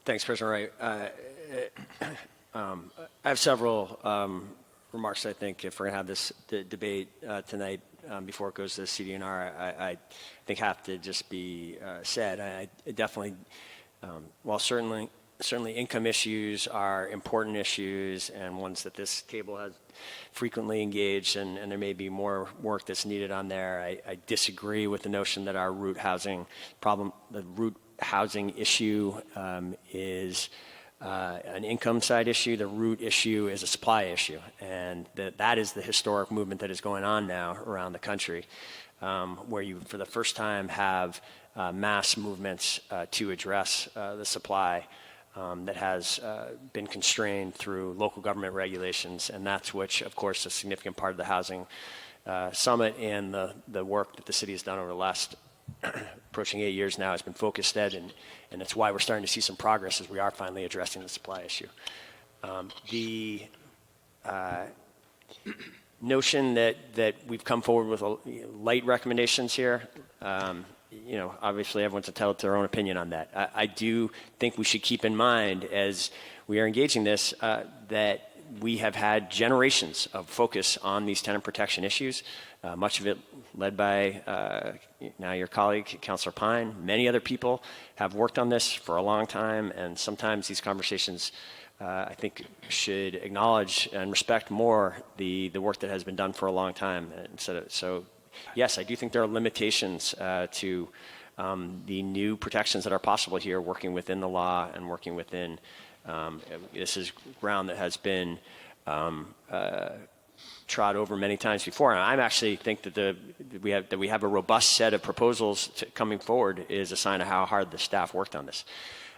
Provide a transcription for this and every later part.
Thanks, President Wright. I have several remarks. I think if we're going to have this debate tonight before it goes to the CDNR, I think have to just be said. I definitely, while certainly income issues are important issues and ones that this table has frequently engaged, and there may be more work that's needed on there. I disagree with the notion that our root housing problem, the root housing issue is an income side issue. The root issue is a supply issue, and that is the historic movement that is going on now around the country, where you, for the first time, have mass movements to address the supply that has been constrained through local government regulations, and that's which, of course, a significant part of the housing summit and the work that the city has done over the last approaching 8 years now has been focused at, and that's why we're starting to see some progress as we are finally addressing the supply issue. The notion that we've come forward with light recommendations here, obviously everyone's entitled to their own opinion on that. I do think we should keep in mind as we are engaging this that we have had generations of focus on these tenant protection issues, much of it led by now your colleague, Councilor Pine. Many other people have worked on this for a long time, and sometimes these conversations I think should acknowledge and respect more the work that has been done for a long time. So yes, I do think there are limitations to the new protections that are possible here, working within the law and working within, this is ground that has been trod over many times before. And I actually think that we have a robust set of proposals coming forward is a sign of how hard the staff worked on this.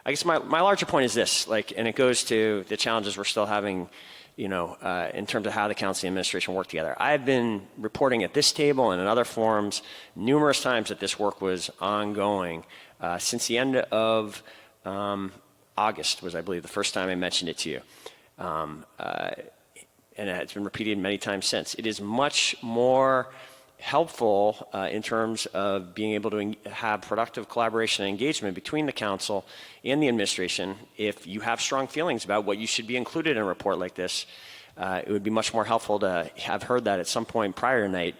I guess my larger point is this, and it goes to the challenges we're still having, in terms of how the council and administration work together. I've been reporting at this table and in other forums numerous times that this work was ongoing since the end of August was, I believe, the first time I mentioned it to you. And it's been repeated many times since. It is much more helpful in terms of being able to have productive collaboration and engagement between the council and the administration. If you have strong feelings about what you should be included in a report like this, it would be much more helpful to have heard that at some point prior tonight,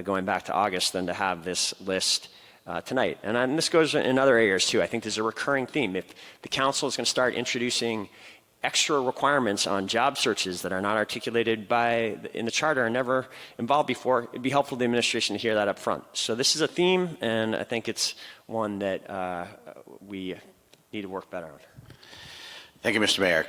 going back to August, than to have this list tonight. And this goes in other areas too. I think there's a recurring theme. If the council is going to start introducing extra requirements on job searches that are not articulated in the charter and never involved before, it'd be helpful to the administration to hear that up front. So this is a theme, and I think it's one that we need to work better on. Thank you, Mr. Mayor.